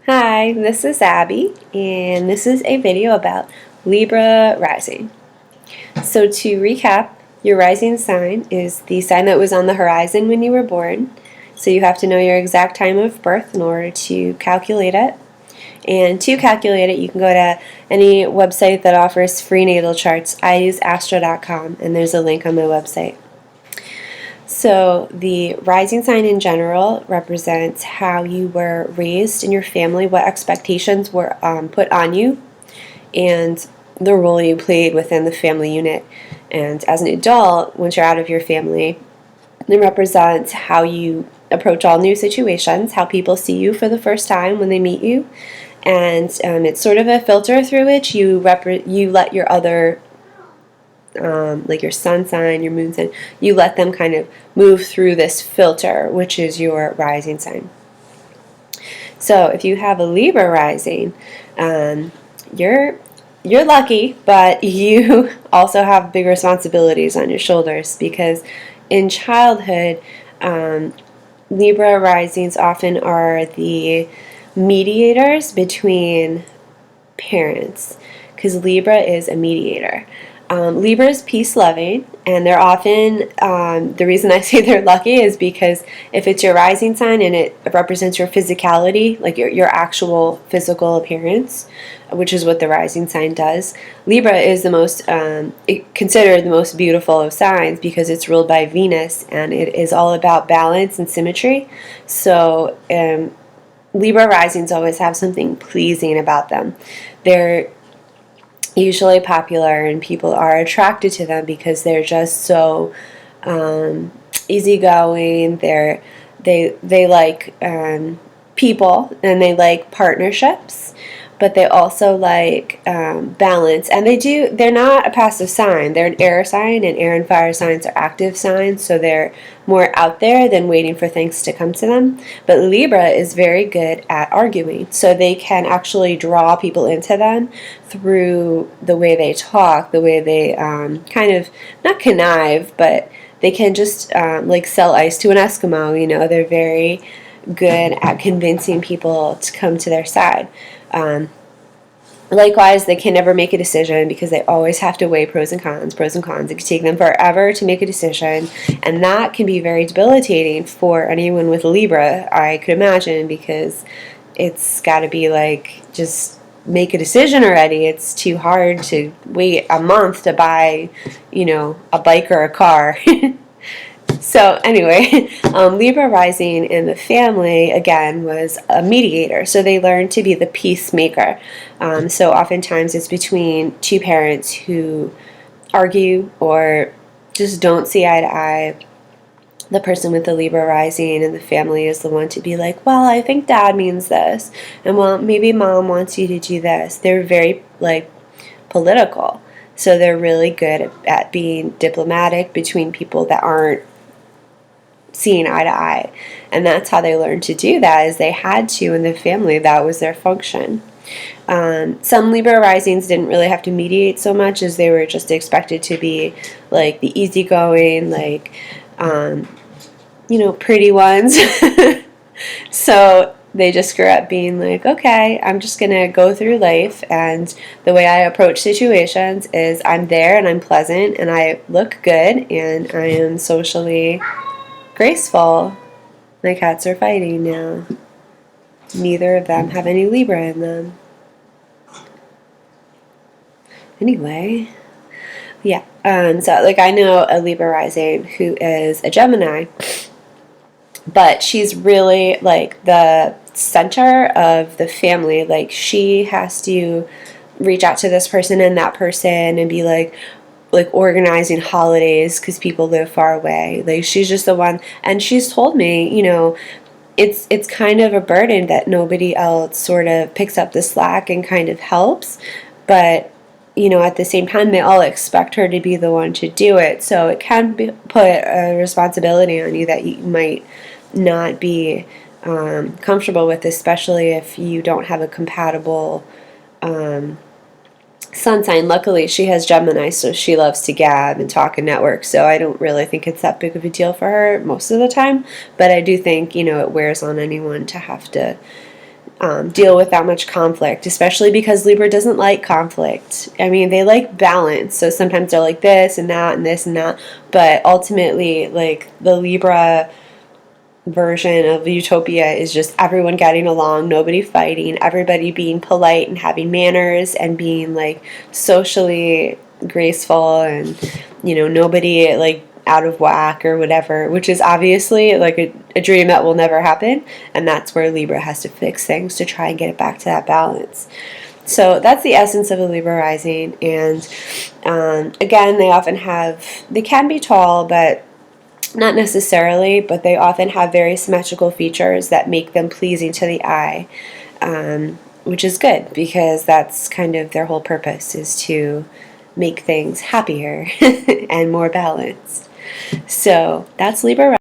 Hi, this is Abby, and this is a video about Libra Rising. So to recap, your rising sign is the sign that was on the horizon when you were born. So you have to know your exact time of birth in order to calculate it. And to calculate it, you can go to any website that offers free natal charts. I use astro.com, and there's a link on my website. So the rising sign in general represents how you were raised in your family, what expectations were put on you, and the role you played within the family unit. And as an adult, once you're out of your family, it represents how you approach all new situations, how people see you for the first time when they meet you, and it's sort of a filter through which you let your other like your sun sign, your moon sign, you let them kind of move through this filter, which is your rising sign. So if you have a Libra rising, you're lucky, but you also have big responsibilities on your shoulders because in childhood, Libra risings often are the mediators between parents because Libra is a mediator. Libra is peace loving, and they're often, the reason I say they're lucky is because if it's your rising sign and it represents your physicality, like your actual physical appearance, which is what the rising sign does, Libra is the most, considered the most beautiful of signs because it's ruled by Venus and it is all about balance and symmetry. So, Libra risings always have something pleasing about them. They're usually popular and people are attracted to them because they're just so easygoing. They like people and they like partnerships, but they also like balance. And they're not a passive sign. They're an air sign, and air and fire signs are active signs, so they're more out there than waiting for things to come to them. But Libra is very good at arguing, so they can actually draw people into them through the way they talk, the way they kind of, not connive, but they can just like sell ice to an Eskimo. They're very good at convincing people to come to their side. Likewise, they can never make a decision because they always have to weigh pros and cons, pros and cons. It can take them forever to make a decision, and that can be very debilitating for anyone with Libra, I could imagine, because it's got to be like, just make a decision already. It's too hard to wait a month to buy, a bike or a car. So anyway, Libra rising in the family, again, was a mediator. So they learned to be the peacemaker. So oftentimes it's between two parents who argue or just don't see eye to eye. The person with the Libra rising in the family is the one to be like, well, I think dad means this. And well, maybe mom wants you to do this. They're very, like, political. So they're really good at being diplomatic between people that aren't seeing eye to eye, and that's how they learned to do that, is they had to in the family. That was their function. Some Libra risings didn't really have to mediate so much as they were just expected to be like the easygoing, like pretty ones. So they just grew up being like, okay, I'm just gonna go through life, and the way I approach situations is I'm there and I'm pleasant and I look good and I am socially graceful. My cats are fighting now. Neither of them have any Libra in them. Anyway, yeah. So like I know a Libra rising who is a Gemini, but she's really like the center of the family. Like she has to reach out to this person and that person and be like organizing holidays because people live far away. Like she's just the one, and she's told me, it's kind of a burden that nobody else sort of picks up the slack and kind of helps, but at the same time they all expect her to be the one to do it, so it can put a responsibility on you that you might not be comfortable with, especially if you don't have a compatible sun sign. Luckily, she has Gemini, so she loves to gab and talk and network, so I don't really think it's that big of a deal for her most of the time, but I do think, it wears on anyone to have to deal with that much conflict, especially because Libra doesn't like conflict. I mean, they like balance, so sometimes they're like this and that and this and that, but ultimately, like, the Libra version of utopia is just everyone getting along, nobody fighting, everybody being polite and having manners and being, like, socially graceful, and, you know, nobody, like, out of whack or whatever, which is obviously like a dream that will never happen, and that's where Libra has to fix things to try and get it back to that balance. So that's the essence of a Libra rising. And again, they can be tall, but not necessarily, but they often have very symmetrical features that make them pleasing to the eye, which is good, because that's kind of their whole purpose, is to make things happier and more balanced. So that's Libra.